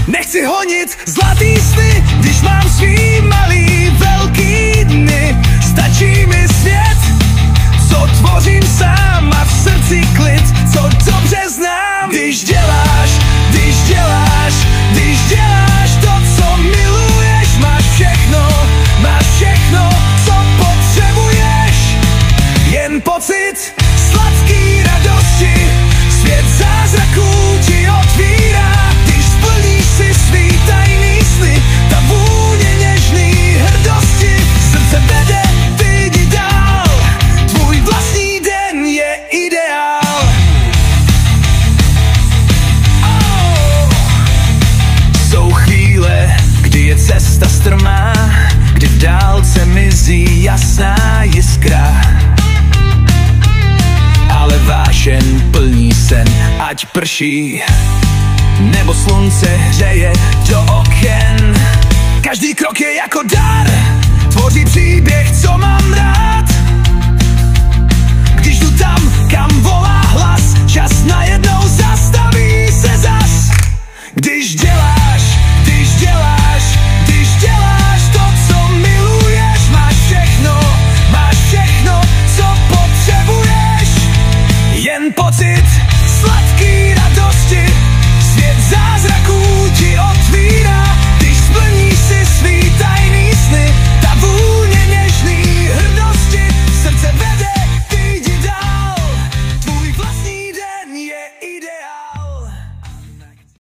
Nechci honit zlatý sny, když mám svý malý velký dny. Stačí mi svět, co tvořím sám a v srdci klid, co dobře znám. Když děláš to, co miluješ, máš všechno, co potřebuješ. Jen pocit sladký radosti, svět zázraků ti otvírá. Když splníš si svý tajný sny, ta vůně něžný hrdosti, srdce vede, ty jdi dál, tvůj vlastní den je ideál. Jsou chvíle, kdy je cesta strmá, kdy v dálce mizí jasná jiskra. Ale vášeň plní sen, ať prší, nebo slunce hřeje do oken. Každý krok je jako dar, tvoří příběh, co má